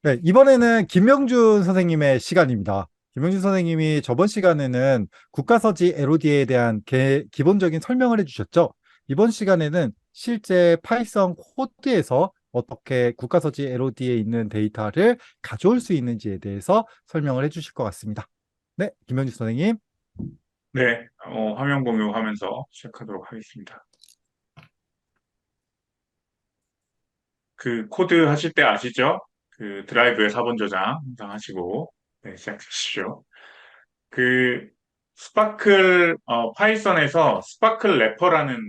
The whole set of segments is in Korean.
네, 이번에는 김명준 선생님의 시간입니다. 김명준 선생님이 저번 시간에는 국가서지 LOD에 대한 기본적인 설명을 해주셨죠. 이번 시간에는 실제 파이썬 코드에서 어떻게 국가서지 LOD에 있는 데이터를 가져올 수 있는지에 대해서 설명을 해주실 것 같습니다. 네, 김명준 선생님. 네, 화면 공유하면서 시작하도록 하겠습니다. 그 코드 하실 때 아시죠? 그 드라이브의 사본 저장 항상 하시고, 네, 시작하십시오. 그 파이썬에서 스파클 래퍼라는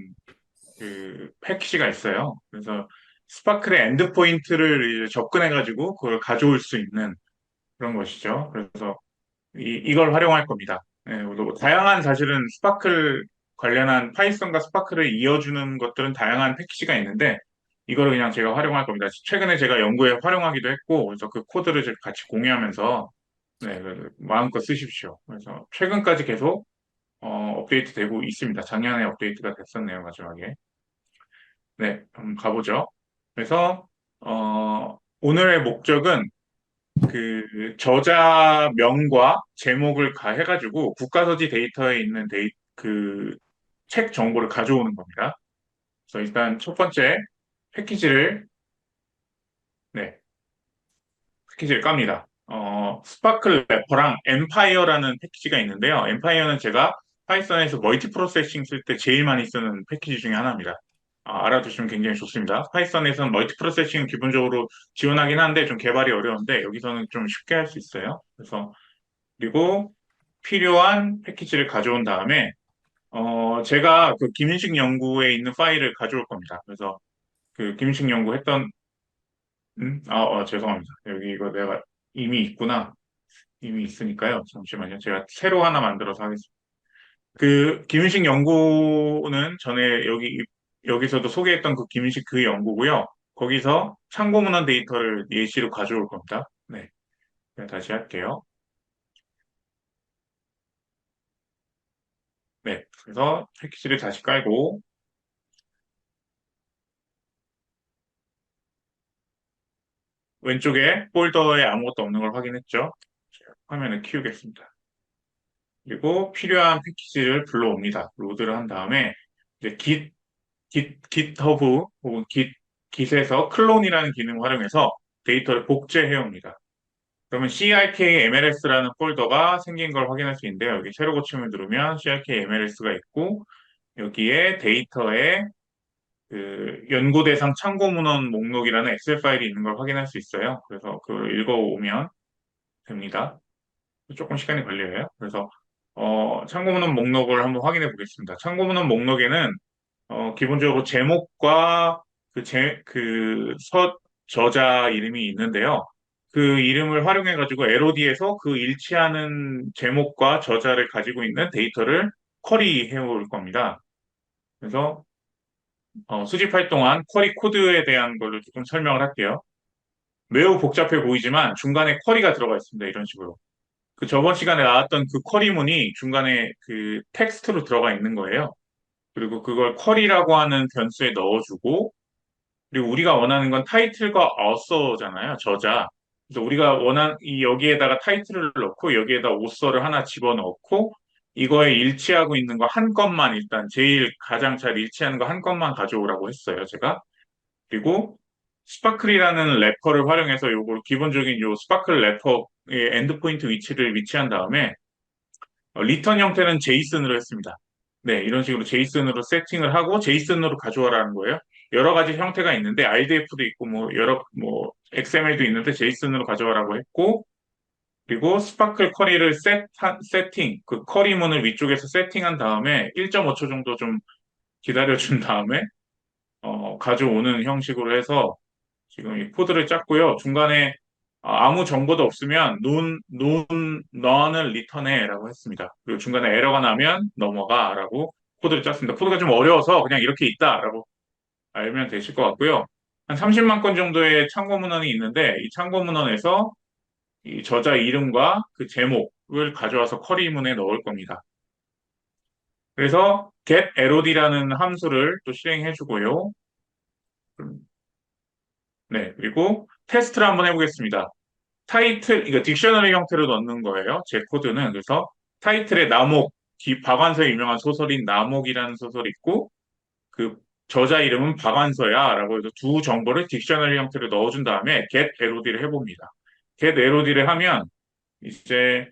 그 패키지가 있어요. 그래서 스파클의 엔드포인트를 접근해가지고 그걸 가져올 수 있는 그런 것이죠. 그래서 이걸 활용할 겁니다. 네, 뭐 다양한 사실은 스파클 관련한 파이썬과 스파클을 이어주는 것들은 다양한 패키지가 있는데 이거를 그냥 제가 활용할 겁니다. 최근에 제가 연구에 활용하기도 했고 그래서 그 코드를 같이 공유하면서 네, 마음껏 쓰십시오. 그래서 최근까지 계속 업데이트 되고 있습니다. 작년에 업데이트가 됐었네요, 마지막에. 네, 한번 가보죠. 그래서 오늘의 목적은 그 저자명과 제목을 가해가지고 국가서지 데이터에 있는 그 책 정보를 가져오는 겁니다. 그래서 일단 첫 번째 패키지를, 네, 패키지를 깝니다. 스파클 래퍼랑 엠파이어라는 패키지가 있는데요. 엠파이어는 제가 파이썬에서 멀티 프로세싱 쓸 때 제일 많이 쓰는 패키지 중에 하나입니다. 알아두시면 굉장히 좋습니다. 파이썬에서는 멀티 프로세싱 기본적으로 지원하긴 한데 좀 개발이 어려운데 여기서는 좀 쉽게 할 수 있어요. 그래서 그리고 필요한 패키지를 가져온 다음에 제가 그 김인식 연구에 있는 파일을 가져올 겁니다. 그래서 그 김인식 연구 했던 죄송합니다. 여기 이거 내가 이미 있구나. 이미 있으니까요. 잠시만요. 제가 새로 하나 만들어서 하겠습니다. 그 김인식 연구는 전에 여기서도 소개했던 그 김인식 그 연구고요. 거기서 참고 문헌 데이터를 예시로 가져올 겁니다. 네. 제가 다시 할게요. 네. 그래서 패키지를 다시 깔고 왼쪽에 폴더에 아무것도 없는 걸 확인했죠. 제가 화면을 키우겠습니다. 그리고 필요한 패키지를 불러옵니다. 로드를 한 다음에 이제 GitHub 혹은 Git에서 클론이라는 기능을 활용해서 데이터를 복제해 옵니다. 그러면 CRK MLS라는 폴더가 생긴 걸 확인할 수 있는데요. 여기 새로 고침을 누르면 CRK MLS가 있고 여기에 데이터에 그 연구 대상 참고 문헌 목록이라는 엑셀 파일이 있는 걸 확인할 수 있어요. 그래서 그걸 읽어오면 됩니다. 조금 시간이 걸려요. 그래서 참고문헌 목록을 한번 확인해 보겠습니다. 참고문헌 목록에는 기본적으로 제목과 저자 이름이 있는데요. 그 이름을 활용해 가지고 LOD에서 그 일치하는 제목과 저자를 가지고 있는 데이터를 쿼리해 올 겁니다. 그래서 수집할 동안 쿼리 코드에 대한 걸로 조금 설명을 할게요. 매우 복잡해 보이지만 중간에 쿼리가 들어가 있습니다. 이런 식으로. 그 저번 시간에 나왔던 그 쿼리문이 중간에 그 텍스트로 들어가 있는 거예요. 그리고 그걸 쿼리라고 하는 변수에 넣어주고, 그리고 우리가 원하는 건 타이틀과 어서잖아요, 저자. 그래서 우리가 이 여기에다가 타이틀을 넣고, 여기에다 오서를 하나 집어넣고, 이거에 일치하고 있는 거 한 건만 일단 제일 가장 잘 일치하는 거 한 건만 가져오라고 했어요, 제가. 그리고 스파클이라는 래퍼를 활용해서 요걸 기본적인 요 스파클 래퍼의 엔드포인트 위치를 위치한 다음에 리턴 형태는 제이슨으로 했습니다. 네, 이런 식으로 제이슨으로 세팅을 하고 제이슨으로 가져와라는 거예요. 여러 가지 형태가 있는데 RDF도 있고 뭐 XML도 있는데 제이슨으로 가져와라고 했고 그리고 스파클 쿼리를 세팅 그 쿼리문을 위쪽에서 세팅한 다음에 1.5초 정도 좀 기다려준 다음에 가져오는 형식으로 해서 지금 이 코드를 짰고요. 중간에 아무 정보도 없으면 none을 리턴해라고 했습니다. 그리고 중간에 에러가 나면 넘어가라고 코드를 짰습니다. 코드가 좀 어려워서 그냥 이렇게 있다라고 알면 되실 것 같고요. 한 30만 건 정도의 참고 문헌이 있는데 이 참고 문헌에서 이 저자 이름과 그 제목을 가져와서 쿼리문에 넣을 겁니다. 그래서 getLOD라는 함수를 또 실행해 주고요. 네, 그리고 테스트를 한번 해보겠습니다. 타이틀, 이거 딕셔너리 형태로 넣는 거예요. 제 코드는. 그래서 타이틀에 나목, 박완서의 유명한 소설인 나목이라는 소설이 있고, 그 저자 이름은 박완서야라고 해서 두 정보를 딕셔너리 형태로 넣어준 다음에 get LOD를 해봅니다. get LOD를 하면 이제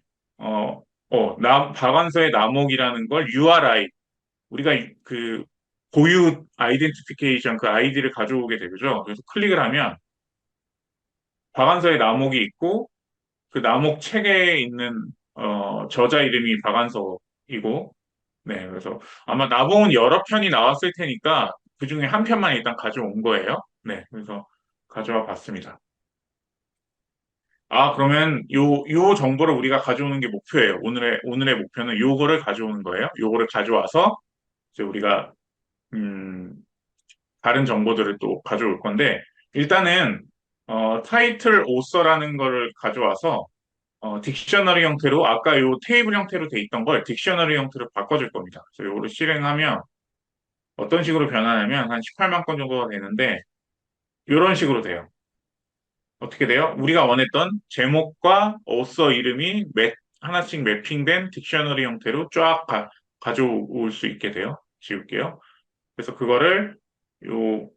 박완서의 나목이라는 걸 URI 우리가 그 고유 아이덴티피케이션 그 아이디를 가져오게 되죠. 그래서 클릭을 하면 박완서의 나목이 있고 그 나목 책에 있는 저자 이름이 박완서이고 네 그래서 아마 나봉은 여러 편이 나왔을 테니까 그 중에 한 편만 일단 가져온 거예요. 네 그래서 가져와 봤습니다. 아 그러면 요 정보를 우리가 가져오는 게 목표예요. 오늘의 목표는 요거를 가져오는 거예요. 요거를 가져와서 이제 우리가 음, 다른 정보들을 또 가져올 건데 일단은 타이틀 오서라는 거를 가져와서 딕셔너리 형태로 아까 요 테이블 형태로 돼 있던 걸 딕셔너리 형태로 바꿔줄 겁니다. 그래서 요거를 실행하면 어떤 식으로 변하냐면 한 18만 건 정도가 되는데 이런 식으로 돼요. 어떻게 돼요? 우리가 원했던 제목과 오서 이름이 하나씩 매핑된 딕셔너리 형태로 쫙 가져올 수 있게 돼요. 지울게요. 그래서 그거를 요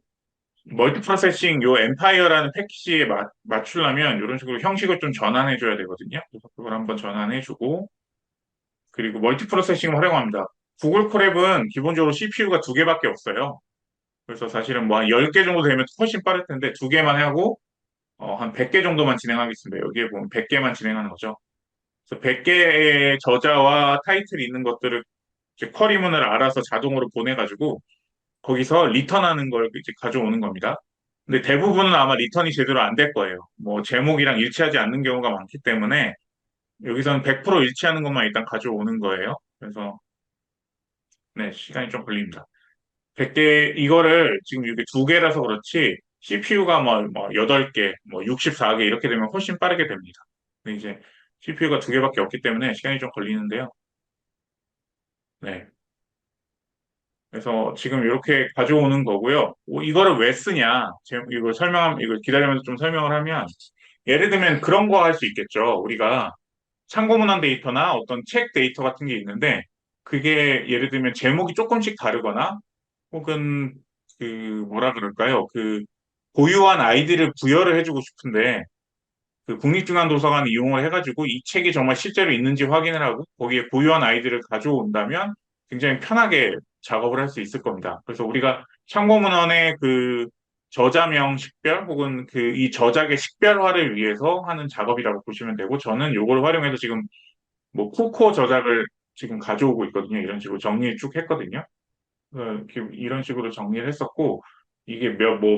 멀티 프로세싱 요 엠파이어라는 패키지에 맞추려면 이런 식으로 형식을 좀 전환해 줘야 되거든요. 그래서 그걸 한번 전환해 주고 그리고 멀티 프로세싱을 활용합니다. 구글 콜앱은 기본적으로 CPU가 두 개밖에 없어요. 그래서 사실은 뭐 한 10개 정도 되면 훨씬 빠를 텐데 두 개만 하고 한 100개 정도만 진행하겠습니다. 여기에 보면 100개만 진행하는 거죠. 그래서 100개의 저자와 타이틀이 있는 것들을 이제 쿼리문을 알아서 자동으로 보내가지고 거기서 리턴하는 걸 이제 가져오는 겁니다. 근데 대부분은 아마 리턴이 제대로 안 될 거예요. 뭐 제목이랑 일치하지 않는 경우가 많기 때문에 여기서는 100% 일치하는 것만 일단 가져오는 거예요. 그래서 네, 시간이 좀 걸립니다. 100개 이거를 지금 이게 두 개라서 그렇지 CPU가 뭐 8개, 뭐 64개 이렇게 되면 훨씬 빠르게 됩니다. 근데 이제 CPU가 두 개밖에 없기 때문에 시간이 좀 걸리는데요. 네. 그래서 지금 이렇게 가져오는 거고요. 이거를 왜 쓰냐? 이걸 기다리면서 좀 설명을 하면 예를 들면 그런 거 할 수 있겠죠. 우리가 참고문헌 데이터나 어떤 책 데이터 같은 게 있는데 그게 예를 들면 제목이 조금씩 다르거나 혹은 그 뭐라 그럴까요? 그 고유한 아이디를 부여를 해주고 싶은데 그 국립중앙도서관 이용을 해가지고 이 책이 정말 실제로 있는지 확인을 하고 거기에 고유한 아이디를 가져온다면 굉장히 편하게 작업을 할 수 있을 겁니다. 그래서 우리가 참고문헌의 그 저자명 식별 혹은 그 이 저작의 식별화를 위해서 하는 작업이라고 보시면 되고 저는 요걸 활용해서 지금 뭐 코코 저작을 지금 가져오고 있거든요. 이런 식으로 정리를 쭉 했거든요. 이런 식으로 정리를 했었고, 이게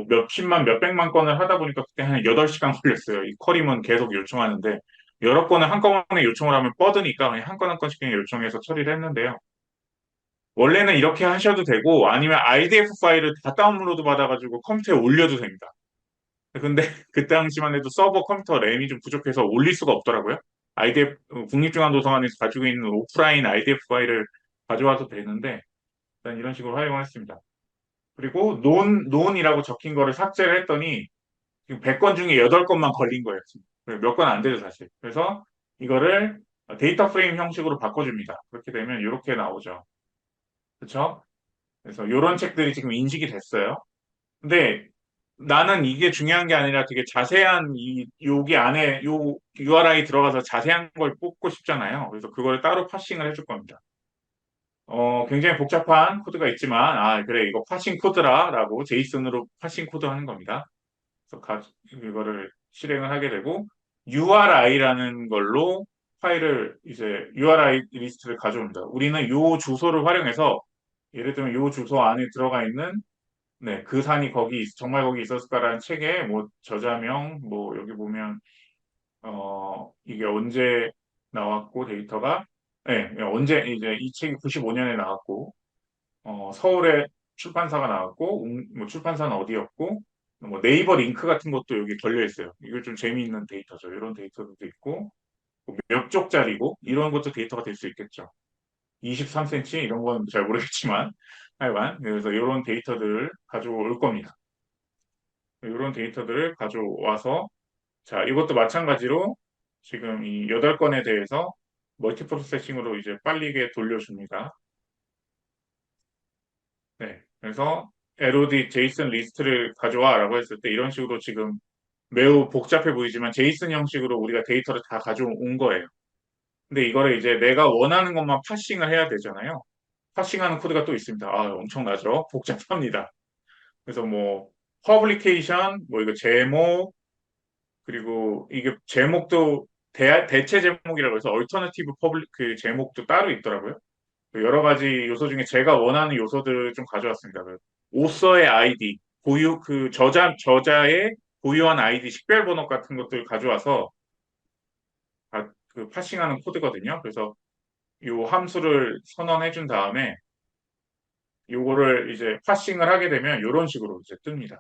몇십만, 몇백만 건을 하다 보니까 그때 한 8시간 걸렸어요. 이 쿼리문 계속 요청하는데, 여러 건을 한꺼번에 요청을 하면 뻗으니까 그냥 한 건 한 건씩 그냥 요청해서 처리를 했는데요. 원래는 이렇게 하셔도 되고, 아니면 IDF 파일을 다 다운로드 받아가지고 컴퓨터에 올려도 됩니다. 근데 그 당시만 해도 서버 컴퓨터 램이 좀 부족해서 올릴 수가 없더라고요. IDF, 국립중앙도서관에서 가지고 있는 오프라인 IDF 파일을 가져와도 되는데, 일단 이런 식으로 활용했습니다. 그리고 논이라고 적힌 거를 삭제를 했더니 지금 100건 중에 8건만 걸린 거예요. 몇 건 안 되죠, 사실. 그래서 이거를 데이터 프레임 형식으로 바꿔줍니다. 그렇게 되면 이렇게 나오죠. 그렇죠? 그래서 이런 책들이 지금 인식이 됐어요. 근데 나는 이게 중요한 게 아니라 되게 자세한 여기 안에 요 URI 들어가서 자세한 걸 뽑고 싶잖아요. 그래서 그걸 따로 파싱을 해줄 겁니다. 굉장히 복잡한 코드가 있지만, 그래, 이거 파싱 코드라라고 제이슨으로 파싱 코드 하는 겁니다. 그래서 이거를 실행을 하게 되고, URI라는 걸로 파일을 이제 URI 리스트를 가져옵니다. 우리는 요 주소를 활용해서, 예를 들면 요 주소 안에 들어가 있는, 네, 그 산이 정말 거기 있었을까라는 책에 뭐 저자명, 뭐 여기 보면, 이게 언제 나왔고 데이터가, 네, 언제 이제 이 책이 95년에 나왔고, 서울에 출판사가 나왔고, 뭐 출판사는 어디였고, 뭐 네이버 링크 같은 것도 여기 걸려 있어요. 이거 좀 재미있는 데이터죠. 이런 데이터도 있고, 뭐몇 쪽짜리고, 이런 것도 데이터가 될 수 있겠죠. 23cm 이런 건 잘 모르겠지만, 하여간, 그래서 이런 데이터들을 가져올 겁니다. 이런 데이터들을 가져와서 자, 이것도 마찬가지로 지금 이 8건에 대해서 멀티 프로세싱으로 이제 빨리게 돌려줍니다. 네. 그래서 LOD 제이슨 리스트를 가져와라고 했을 때 이런 식으로 지금 매우 복잡해 보이지만 제이슨 형식으로 우리가 데이터를 다 가져온 거예요. 근데 이거를 이제 내가 원하는 것만 파싱을 해야 되잖아요. 파싱하는 코드가 또 있습니다. 아, 엄청나죠? 복잡합니다. 그래서 뭐 퍼블리케이션, 뭐 이거 제목, 그리고 이게 제목도 대체 제목이라고 해서 얼터너티브 퍼블릭 그 제목도 따로 있더라고요. 그 여러 가지 요소 중에 제가 원하는 요소들을 좀 가져왔습니다. 그 오서의 아이디, 그 저자의 고유한 아이디 식별 번호 같은 것들 가져와서 그 파싱하는 코드거든요. 그래서 요 함수를 선언해 준 다음에 요거를 이제 파싱을 하게 되면 이런 식으로 이제 뜹니다.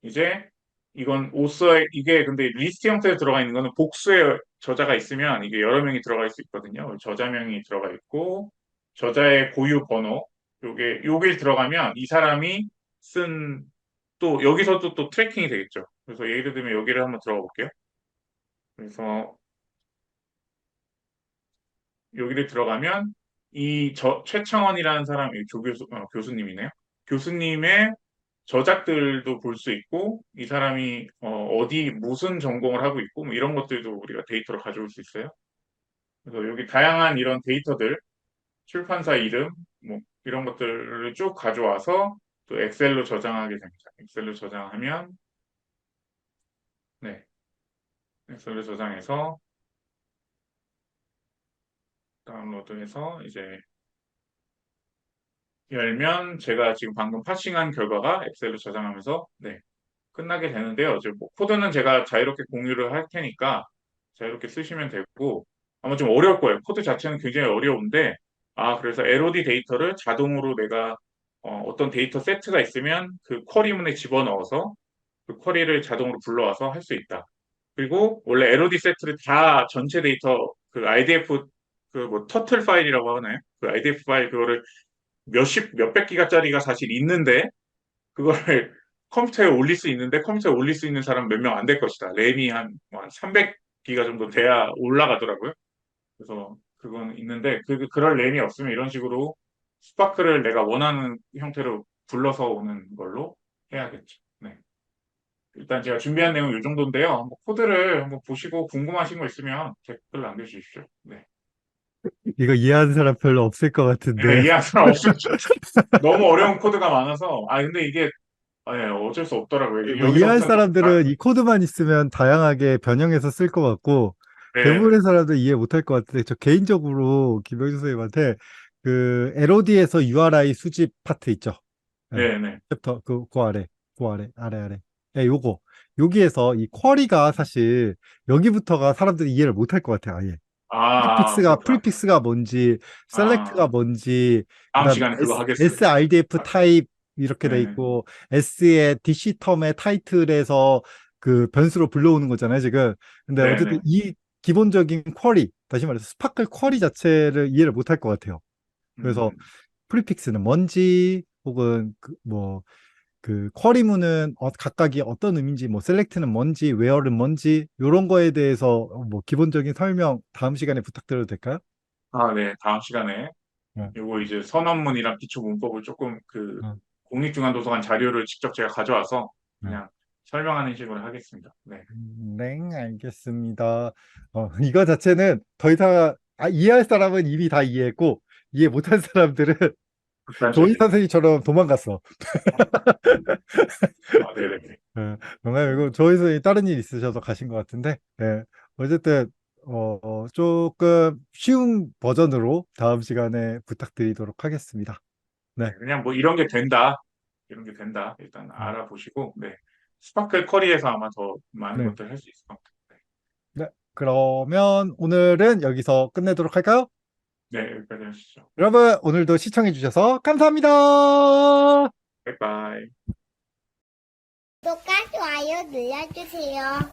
이제 이건 오서의 이게 근데 리스트 형태로 들어가 있는 거는 복수의 저자가 있으면 이게 여러 명이 들어갈 수 있거든요. 저자명이 들어가 있고 저자의 고유 번호 요게 들어가면 이 사람이 쓴 또 여기서도 또 트래킹이 되겠죠. 그래서 예를 들면 여기를 한번 들어가 볼게요. 그래서 여기를 들어가면 최창원이라는 사람이 교수님이네요. 교수님의 저작들도 볼 수 있고 이 사람이 어디 무슨 전공을 하고 있고 뭐 이런 것들도 우리가 데이터로 가져올 수 있어요. 그래서 여기 다양한 이런 데이터들 출판사 이름 뭐 이런 것들을 쭉 가져와서 또 엑셀로 저장하게 됩니다. 엑셀로 저장하면 네 엑셀로 저장해서 다운로드해서 이제 열면 제가 지금 방금 파싱한 결과가 엑셀로 저장하면서 네 끝나게 되는데요. 이제 뭐 코드는 제가 자유롭게 공유를 할 테니까 자유롭게 쓰시면 되고 아마 좀 어려울 거예요. 코드 자체는 굉장히 어려운데 그래서 LOD 데이터를 자동으로 내가 어떤 데이터 세트가 있으면 그 쿼리문에 집어넣어서 그 쿼리를 자동으로 불러와서 할 수 있다. 그리고 원래 LOD 세트를 다 전체 데이터 그 IDF 그 뭐 터틀 파일이라고 하나요? 그 IDF 파일 그거를 몇백 기가짜리가 사실 있는데 그거를 컴퓨터에 올릴 수 있는데 컴퓨터에 올릴 수 있는 사람 몇 명 안 될 것이다. 램이 한 300기가 정도 돼야 올라가더라고요. 그래서 그건 있는데 그럴 램이 없으면 이런 식으로 스파크를 내가 원하는 형태로 불러서 오는 걸로 해야겠죠. 네. 일단 제가 준비한 내용은 이 정도인데요. 한번 코드를 한번 보시고 궁금하신 거 있으면 댓글 남겨주십시오. 네. 이거 이해하는 사람 별로 없을 것 네, 같은데. 이해할 사람 없으면 너무 어려운 코드가 많아서 근데 이게 어쩔 수 없더라고요. 뭐 이해할 여기서부터 사람들은 이 코드만 있으면 다양하게 변형해서 쓸 것 같고, 네, 대부분의 사람들 이해 못할 것 같은데, 저 개인적으로 김병준 선생님한테 그 LOD에서 URI 수집 파트 있죠? 예, 네, 네. 챕터, 아래. 예, 여기에서 이 쿼리가 사실 여기부터가 사람들이 이해를 못할 것 같아요, 아예. 그렇구나. 프리픽스가 뭔지, 아, 셀렉트가 뭔지, 다음 그다음에 시간에 그거 하겠습니다. SRDF 타입 이렇게 돼 네네. 있고, S의 DC 텀의 타이틀에서 그 변수로 불러오는 거잖아요, 지금. 근데 어쨌든 네네. 이 기본적인 쿼리, 다시 말해서 스파클 쿼리 자체를 이해를 못할 것 같아요. 그래서 음, 프리픽스는 뭔지, 혹은 그 쿼리문은 각각이 어떤 의미인지, 뭐 셀렉트는 뭔지, 웨어는 뭔지, 이런 거에 대해서 뭐 기본적인 설명 다음 시간에 부탁드려도 될까요? 네. 다음 시간에 네. 요거 이제 선언문이랑 기초 문법을 조금 그 어, 국립중앙도서관 자료를 직접 제가 가져와서 네. 그냥 설명하는 식으로 하겠습니다. 네. 네, 알겠습니다. 이거 자체는 더 이상 이해할 사람은 이미 다 이해했고 이해 못할 사람들은 조이 극단적인. 선생님처럼 도망갔어. 네네. 농담이고 조이 선생님 다른 일 있으셔서 가신 것 같은데 어쨌든 조금 쉬운 버전으로 다음 시간에 부탁드리도록 하겠습니다. 네. 네, 그냥 뭐 이런 게 된다. 이런 게 된다. 일단 음, 알아보시고, 네. 스파클 커리에서 아마 더 많은 네. 것들 할 수 있을 것 같아요. 네. 그러면 오늘은 여기서 끝내도록 할까요? 네, 여기까지 하시죠. 여러분, 오늘도 시청해 주셔서 감사합니다. 바이바이. 구독과 좋아요 눌러주세요.